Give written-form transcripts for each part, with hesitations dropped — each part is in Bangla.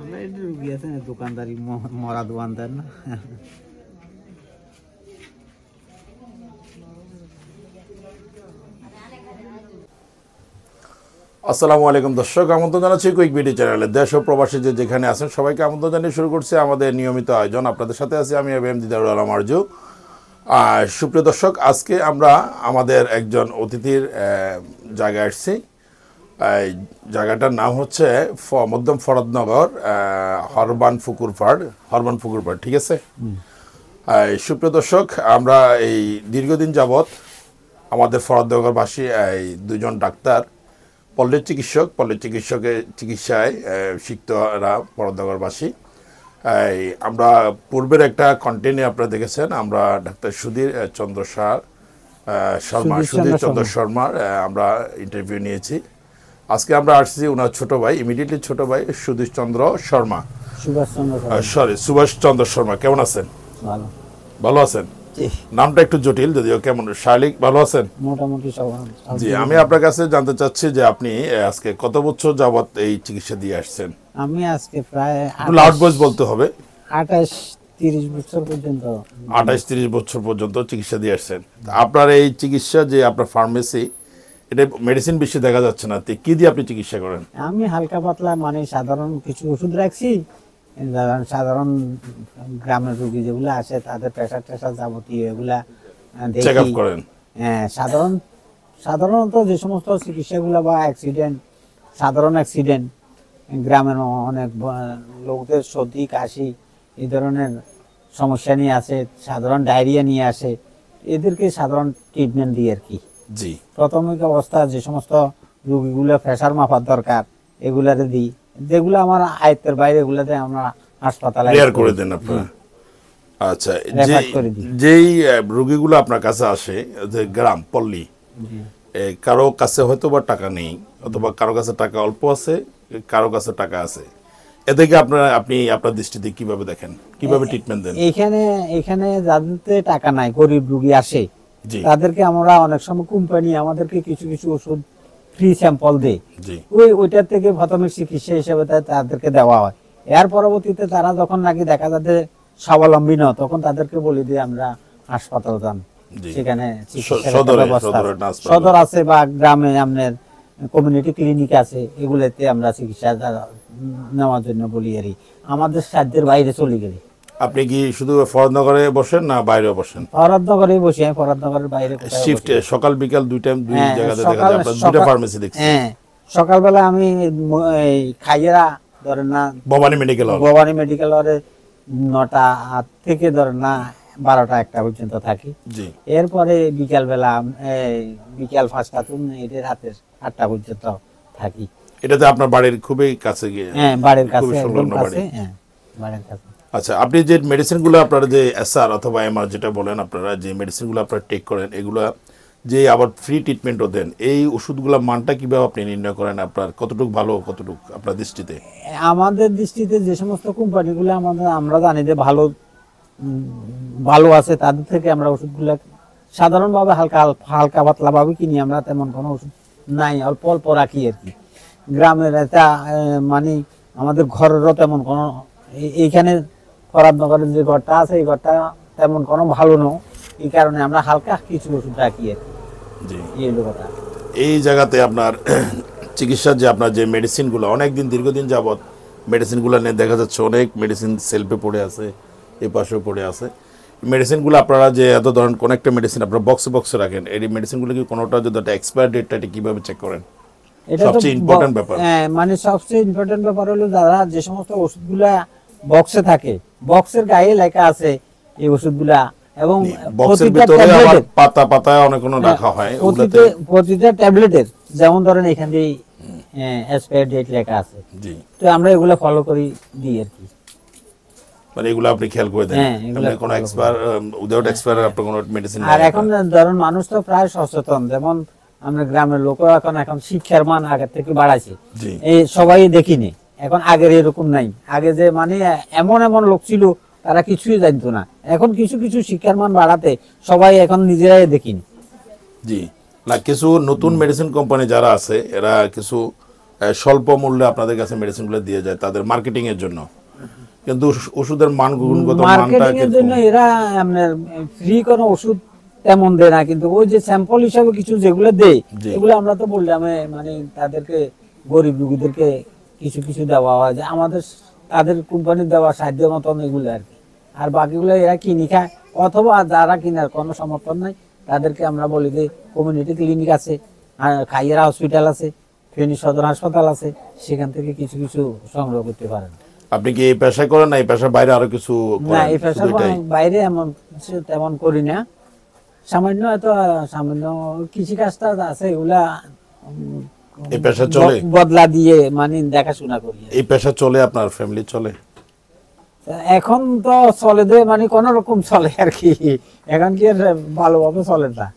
আমরা একটু রুগী আছে না, দোকানদারি মরা দোকানদার না। আসসালামু আলাইকুম দর্শক, আমন্ত্রণ জানাচ্ছি কুইক ভিডিও চ্যানেলে। দেশ ও প্রবাসী যে যেখানে আছেন সবাইকে আমন্ত্রণ জানিয়ে শুরু করছি আমাদের নিয়মিত আয়োজন। আপনাদের সাথে আছি আমি এম দিদারুল আলম আরজু। সুপ্রিয় দর্শক, আজকে আমরা আমাদের একজন অতিথির জায়গায় আসছি। জায়গাটার নাম হচ্ছে মধ্যম ফরদনগর, হরবান পুকুরপাড়, ঠিক আছে? সুপ্রিয় দর্শক, আমরা এই দীর্ঘদিন যাবৎ আমাদের ফরদনগরবাসী দুজন ডাক্তার, পল্লী চিকিৎসকের চিকিৎসায় সিক্তরা ফরদনগরবাসী। আমরা পূর্বের একটা কন্টেন্টে আপনারা দেখেছেন, আমরা ডাক্তার সুধীর চন্দ্র শর্মার আমরা ইন্টারভিউ নিয়েছি। আজকে আমরা আসছি ওনার ছোট ভাই, ইমিডিয়েটলি ছোট ভাই সুধীর চন্দ্র শর্মা, সুভাষ চন্দ্র শর্মা। কেমন আছেন? ভালো আছেন? নামটা একটু জটিল যদিও। কেমন শারীরিক ভালো আছেন? মোটামুটি সব। জি, আমি আপনার কাছে জানতে চাচ্ছি যে আপনি আজকে কত বছর যাবত এই চিকিৎসা দিয়ে আসছেন? আমি আজকে প্রায় লাউড ভয়েস বলতে হবে। 28-30 বছর পর্যন্ত। 28-30 বছর পর্যন্ত চিকিৎসা দিয়ে আসছেন। আপনার এই চিকিৎসা যে আপনার ফার্মেসি, এটা মেডিসিন বেশি দেখা যাচ্ছে না, কি দিয়ে আপনি চিকিৎসা করেন? আমি হালকা পাতলা মানে সাধারণ কিছু ওষুধ রাখছি। সাধারণ গ্রামের রোগী যেগুলো আসে তাদের প্রেশার টেশার যাবতীয় এগুলা চেক আপ করেন? হ্যাঁ, সাধারণত যে সমস্ত চিকিৎসাগুলো বা সাধারণ অ্যাক্সিডেন্ট, গ্রামের অনেক লোকদের সর্দি কাশি এই ধরনের সমস্যা নিয়ে আসে, সাধারণ ডায়রিয়া নিয়ে আসে, এদেরকে সাধারণ ট্রিটমেন্ট দিই আর কি। জি, প্রাথমিক অবস্থা যে সমস্ত রোগীগুলো প্রেশার মাপার দরকার এগুলাতে দিই, যেগুলো আমার আয়ত্তের বাইরে এগুলাতে আমরা হাসপাতালে করে দেন আপনারা। আচ্ছা, যেই রোগীগুলো আপনার কাছে আসে, যে গ্রাম পল্লী, কারো কাছে হয়তো বা টাকা নেই, অথবা কারো কাছে টাকা অল্প আছে, কারো কাছে টাকা আছে, এদেরকে আপনি আপনার দৃষ্টিতে কিভাবে দেখেন, কিভাবে ট্রিটমেন্ট দেন? এখানে যাদের টাকা নাই, গরিব রোগী আসে, তাদেরকে আমরা অনেক সময় কোম্পানি আমাদেরকে কিছু কিছু ওষুধ ফ্রি স্যাম্পল দেয়, ওইটার থেকে প্রাথমিক চিকিৎসা হিসেবে তাদেরকে দেওয়া হয়। এর পরবর্তীতে তারা যখন নাকি দেখা যাচ্ছে স্বাবলম্বী নয়, তখন তাদেরকে বলি দিয়ে আমরা হাসপাতাল যান, সেখানে সদর আছে বা গ্রামে আপনার কমিউনিটি ক্লিনিক আছে, এগুলোতে আমরা চিকিৎসা নেওয়ার জন্য বলি। আর আমাদের সাধ্যের বাইরে চলে গেলে। আপনি কি শুধু ফরদনগরে বসেন না বাইরে বসেন? ফরদনগরেই বসি। আমি ফরদনগরের বাইরে শিফট সকাল বিকাল দুই টাইম দুই জায়গাতে দেখা যায়, আপনারা দুটো ফার্মেসি দেখছেন? হ্যাঁ, সকালবেলা আমি খাইয়েরা ধরেন না ভবানী মেডিকেল হলে 9টা থেকে ধরেন না 12টা-1টা পর্যন্ত থাকি। এরপরে বিকালবেলা বিকাল 5টা থেকে রাতের 8টা পর্যন্ত থাকি। এটাতে আপনার বাড়ির খুবই কাছে গিয়ে? হ্যাঁ, বাড়ির কাছে, একদম কাছে। হ্যাঁ, বাড়ির কাছে। আচ্ছা, আপনি যে মেডিসিনগুলো আপনারা যে এসআর অথবা এমআর যেটা বলেন, আপনারা যে মেডিসিনগুলো আপনারা টেক করেন, এগুলো যে আবার ফ্রি ট্রিটমেন্টও দেন, এই ওষুধগুলোর মানটা কিভাবে আপনি নির্ণয় করেন? আপনার কতটুকু ভালো, কতটুকু আপনার দৃষ্টিতে? আমাদের দৃষ্টিতে যে সমস্ত কোম্পানিগুলো আমরা জানি যে ভালো আছে, তাদের থেকে আমরা ওষুধগুলো সাধারণভাবে হালকা পাতলা ভাবে কিনি। আমরা তেমন কোনো ওষুধ নাই, অল্প অল্প রাখি আর কি। গ্রামের এটা মানে আমাদের ঘরেরও তেমন কোনো, এইখানে ফরদনগরের যে ঘরটা আছে এই ঘরটা তেমন কোনো ভালো নয়, এই কারণে আমরা হালকা কিছু ওষুধ রাখি আর কি। এই জায়গাতে আপনার চিকিৎসার যে আপনার যে মেডিসিনগুলো অনেকদিন দীর্ঘদিন যাবৎ মেডিসিনগুলো নিয়ে দেখা যাচ্ছে অনেক মেডিসিন সেলফে পড়ে আছে, এই পাশেও পড়ে আছে। মেডিসিনগুলো আপনারা যে এত ধরনের কোন একটা মেডিসিন আপনারা বক্সে রাখেন, এই মেডিসিনগুলো কি কোনোটা যদি একটা এক্সপায়ার ডেটটা কিভাবে চেক করেন? সবচেয়ে ইম্পর্টেন্ট ব্যাপার। হ্যাঁ, মানে সবচেয়ে ইম্পর্টেন্ট ব্যাপার হলো দাদা, যে সমস্ত ওষুধগুলা বক্সে থাকে, বক্সের গায়ে লেখা আছে এই ওষুধগুলা, এবং বক্সের ভিতরে আবার পাতায় অনেক কোনো রাখা হয়, প্রতিটা ট্যাবলেটের যেমন ধরেন এখানে এক্সপায়ার ডেট লেখা আছে। তো আমরা এগুলো ফলো করি দিই আর কি। মানে এগুলো আপনি খেয়াল করে দেন, কোনো এক্সপায়ার উইদাউট এক্সপায়ার আপনার কোনো মেডিসিন। আর এখন ধরুন মানুষ তো প্রায় সচেতন, যেমন আমরা গ্রামের লোক এখন শিক্ষার মান আগের থেকে বাড়াইছে, এই সবাই দেখিনি। এখন আগের এরকম নাই। আগে যে মানে এমন লোক ছিল তারা কিছুই জানতো না, এখন কিছু শিক্ষার মান বাড়াতে সবাই এখন নিজেরাই দেখিনি। জি, না কিছু নতুন মেডিসিন কোম্পানি যারা আছে এরা কিছু স্বল্প মূল্যে আপনাদের কাছে মেডিসিনগুলো দিয়ে যায় তাদের মার্কেটিং এর জন্য, কিন্তু ওষুধের মান গুণগত মানটা মার্কেটিং এর জন্য এরা আপনার ফ্রি কোনো ওষুধ তেমন দেয় না, কিন্তু ওই যে স্যাম্পল হিসাবে কিছু যেগুলো দেয় এগুলো আমরা তো বললাম মানে তাদেরকে গরিব রোগীদেরকে কিছু কিছু দেওয়া হয়, যে আমাদের তাদের কোম্পানির দেওয়া সাহায্য মতন এগুলো আর কি। আর বাকিগুলো এরা কিনে খায়, অথবা যারা কিনার কোনো সমর্থন নাই তাদেরকে আমরা বলি যে কমিউনিটি ক্লিনিক আছে, খাইয়ারা হসপিটাল আছে, ফেনী সদর হাসপাতাল আছে, সেখান থেকে কিছু কিছু সংগ্রহ করতে পারেন। আপনি কি এই পেশা করেন না এই পেশার বাইরে আরো কিছু না, করেন? এই পেশার বাইরে এমন তেমন করি না, সামান্য এত সামান্য কৃষি কাজটা আছে এগুলা এই পেশা চলে, বদলা দিয়ে মানে দেখাশোনা করি। এই পেশা চলে, আপনার ফ্যামিলি চলে? এখন তো চলে দে মানে কোন রকম চলে আর কি, এখন কি আর ভালোভাবে চলে না।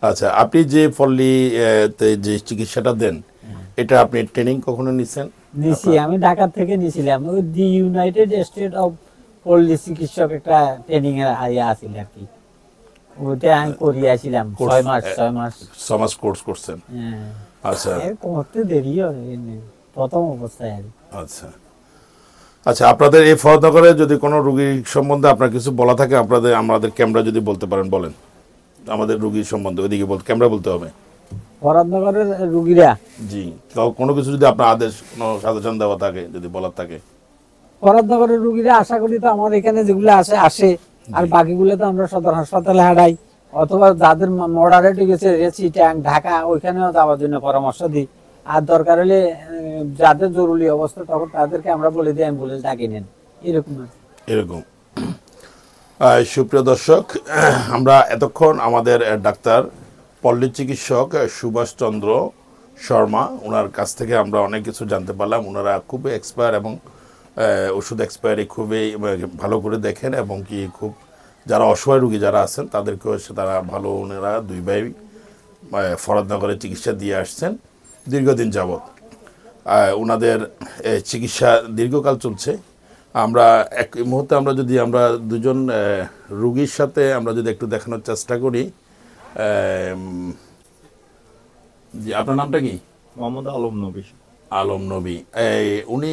আচ্ছা, আপনি যে পল্লী যে চিকিৎসাটা দেন এটা আপনি ট্রেনিং কখনো নিছেন? নিছি, আমি ঢাকা থেকে নিছিলাম, ওই দি ইউনাইটেড স্টেট অফ পল্লী চিকিৎসক একটা ট্রেনিং এর আইয়া আছিল আর কি, ওইটা আমি করি আসছিলাম 6 মাস কোর্স করছেন? আচ্ছা, করতে দেরি হয় প্রথম অবস্থায় আর। আচ্ছা আচ্ছা, আপনাদের এই ফরদনগরে যদি কোনো রোগীর সম্বন্ধে আপনার কিছু বলা থাকে আমাদের ক্যামেরা যদি বলতে পারেন বলেন, আমাদের রোগীর সম্বন্ধে ওইদিকে ক্যামেরা বলতে হবে। ফরদনগরের রোগীরা জি, কোনো কিছু যদি আপনার আদেশ কোনো সাজেশন দেওয়া থাকে যদি বলার থাকে। ফরদনগরের রোগীরা আশা করি তো আমার এখানে যেগুলো আসে, আর বাকিগুলো তো আমরা সদর হাসপাতালে হাঁটাই, অথবা যাদের মডারেট গেছে চিটাং ঢাকা ওইখানেও যাওয়ার জন্য পরামর্শ দিই। আর দরকার হলে যাদের জরুরি অবস্থা তখন তাদেরকে আমরা বলে দিই অ্যাম্বুলেন্স ডাকিয়ে নেন, এরকম। সুপ্রিয় দর্শক, আমরা এতক্ষণ আমাদের ডাক্তার পল্লী চিকিৎসক সুভাষ চন্দ্র শর্মা ওনার কাছ থেকে আমরা অনেক কিছু জানতে পারলাম। ওনারা খুবই এক্সপায়ার এবং ওষুধ এক্সপায়ারি খুবই ভালো করে দেখেন, এবং কি খুব যারা অসহায় রোগী যারা আছেন তাদেরকেও তারা ভালো, ওনারা দুই ভাই ফরদনগরে চিকিৎসা দিয়ে আসছেন দীর্ঘদিন যাবৎ। ওনাদের চিকিৎসা দীর্ঘকাল চলছে। আমরা এক মুহূর্তে আমরা দুজন রোগীর সাথে আমরা যদি একটু দেখানোর চেষ্টা করি। জি, আপনার নামটা কি? মোহাম্মদ আলম নবী। আলম নবী, উনি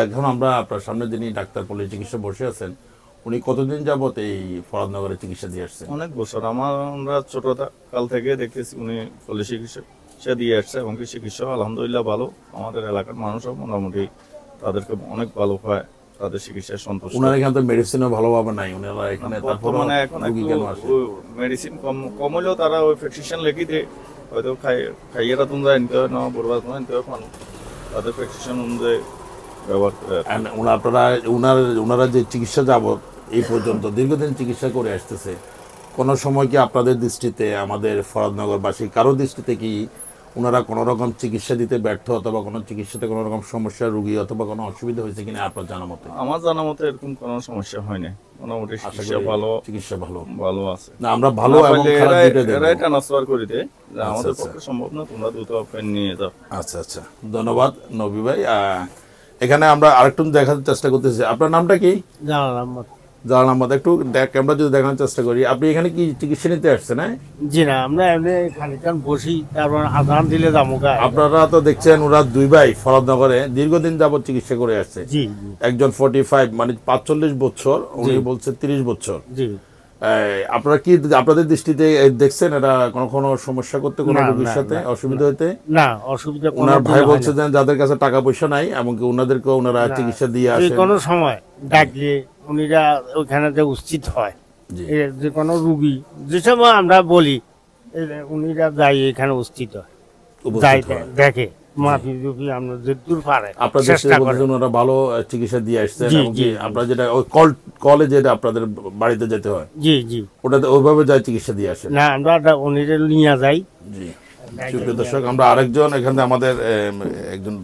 এখন আমরা আপনার সামনে যিনি ডাক্তার পল্লী চিকিৎসা বসে আছেন, উনি কতদিন যাবত এই ফরদনগরে চিকিৎসা দিয়ে আসছেন? অনেক বছর, আমরা ছোট কাল থেকে দেখতেছি উনি পল্লী চিকিৎসা দিয়ে আসছে, এবং কি চিকিৎসা আলহামদুলিল্লাহ ভালো। আমাদের এলাকার মানুষও মোটামুটি তাদেরকে অনেক ভালো পায়, তাদের চিকিৎসায় সন্তুষ্ট। ওনার এখানে তো মেডিসিনও ভালোভাবে নাই, ওনারা এখানে বর্তমানে এখন মেডিসিন কম হলেও তারা ওই প্রেসক্রিপশন লিখে দেয়, হয়তো খাইয়েরা তোমরা নিতে হয় না, বরবাদ নিতে হয়, তাদের প্রেসক্রিপশন অনুযায়ী ব্যবহার করে। ওনারা যে চিকিৎসা যাবত এই পর্যন্ত দীর্ঘদিন চিকিৎসা করে আসতেছে, কোনো সময় কি আপনাদের দৃষ্টিতে, আমাদের ফরদনগরবাসী কারো দৃষ্টিতে কি ওনারা কোনো রকম চিকিৎসা দিতে ব্যর্থ, অথবা কোনো চিকিৎসাতে কোনো রকম সমস্যা রোগী অথবা কোনো অসুবিধা হয়েছে কিনা আপনার জানা মতে? আমার জানা মতে এরকম কোনো সমস্যা হয়নি, মোটামুটি চিকিৎসা ভালো আছে। না, আমরা ভালো এবং খারাপ দুটোই দেখব। এরাই ট্রান্সফার করে দেয়, আমাদের পক্ষে সম্ভব না, তোমরা দ্রুত পেন নিয়ে যাও। আচ্ছা আচ্ছা, ধন্যবাদ নবী ভাই। এখানে আমরা আরেকটু দেখার চেষ্টা করতেছি, আপনার নামটা কি? জালাল আহমদ, একটু ক্যামেরা যদি দেখানোর চেষ্টা করি। আপনি এখানে কি চিকিৎসা নিতে আসছেন? জি না, আমরা এমনি খানিকক্ষণ বসি, তারপর আধান দিলে যাবো। আপনারা তো দেখছেন ওরা দুই ভাই ফরদনগরে দীর্ঘদিন যাবত চিকিৎসা করে আসছে। একজন 45 মানে 45 বছর, উনি বলছে 30 বছর। আপনারা কি আপনাদের দৃষ্টিতে দেখছেন এটা কোনো সমস্যা করতে, কোনো রোগীর সাথে অসুবিধা হইতে? না, অসুবিধা। ওনার ভাই বলছে যে যাদের কাছে টাকা পয়সা নাই, এমনকি ওনাদেরকে ওনারা চিকিৎসা দিয়ে আসে। কোনো সময় ডাকলে উনিরা ওখানে যে উপস্থিত হয়, যে কোনো রুগী যে সময় আমরা বলি উনিরা যাই এখানে উপস্থিত হয়, দেখে মাফি রুগী আমরা যেদূর পারে আপনারা ভালো চিকিৎসা দিয়ে আসছেন। আপনারা যেটা ওই কলে যেটা আপনাদের বাড়িতে যেতে হয়, জি জি, ওটাতে ওইভাবে যাই চিকিৎসা দিয়ে আসেন? না, আমরা উনিরা নিয়ে যাই। জি, সুপ্রিয় দর্শক, আমরা আরেকজন এখানে আমাদের একজন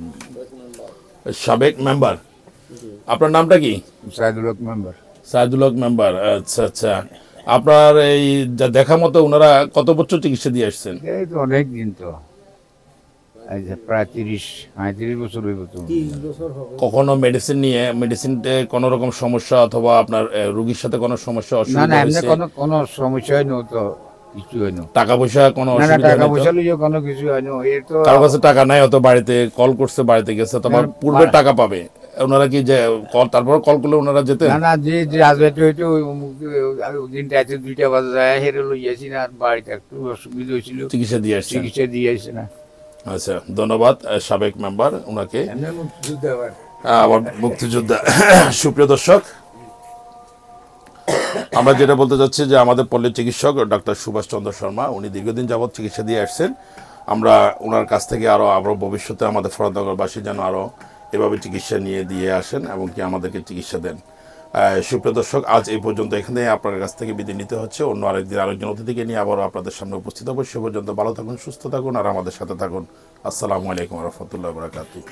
সাবেক মেম্বার, আপনার নামটা কি? সাইদুল হক মেম্বার। আচ্ছা আচ্ছা, আপনার এই দেখা মতো ওনারা কত বছর চিকিৎসা দিয়ে আসছেন? অনেক দিন, তো প্রায় 30-35 বছর। কখনো মেডিসিনতে কোনো রকম সমস্যা অথবা আপনার রোগীর সাথে কোনো সমস্যা অসুবিধা হয়েছে? কোনো সমস্যা হয়নি, তো কিছু হয় না। টাকা পয়সা কোনো না না, অসুবিধা টাকা নেই পয়সা তো? লইয়া কোনো কিছু হয় না। এর তো কারো কাছে টাকা নাই, হয়তো বাড়িতে কল করছে, বাড়িতে গেছে, তোমার না, পূর্বে টাকা পাবে, ওনারা কি যে কল, তারপর কল করলে ওনারা যেতেন? না না, যে যে রাজবাড়িতে হইতো ওই দিন রাতে 2টা বাজে যায় হেরে লইয়াছি না, আর বাড়িতে একটু অসুবিধা হয়েছিল, চিকিৎসা দিয়ে আসছেন? চিকিৎসা দিয়ে আসছে না। আচ্ছা, ধন্যবাদ সাবেক মেম্বার ওনাকে। এমনি মুক্তিযুদ্ধ আবার আবার মুক্তিযোদ্ধা। সুপ্রিয় দর্শক, আমরা যেটা বলতে চাচ্ছি যে আমাদের পল্লী চিকিৎসক ডক্টর সুভাষ চন্দ্র শর্মা, উনি দীর্ঘদিন যাবৎ চিকিৎসা দিয়ে আসছেন। আমরা ওনার কাছ থেকে আরও ভবিষ্যতে আমাদের ফরাদনগরবাসী যেন আরও এভাবে চিকিৎসা নিয়ে দিয়ে আসেন এবং কি আমাদেরকে চিকিৎসা দেন। সুপ্রিয় দর্শক, আজ এই পর্যন্ত, এখানে আপনার কাছ থেকে বিদায় নিতে হচ্ছে। অন্য আরেকদিন আরেকজন অতিথিকে নিয়ে আবারও আপনাদের সামনে উপস্থিত হবো। সে পর্যন্ত ভালো থাকুন, সুস্থ থাকুন আর আমাদের সাথে থাকুন। আসসালামু আলাইকুম রহমতুল্লাহ বরকাতুহ।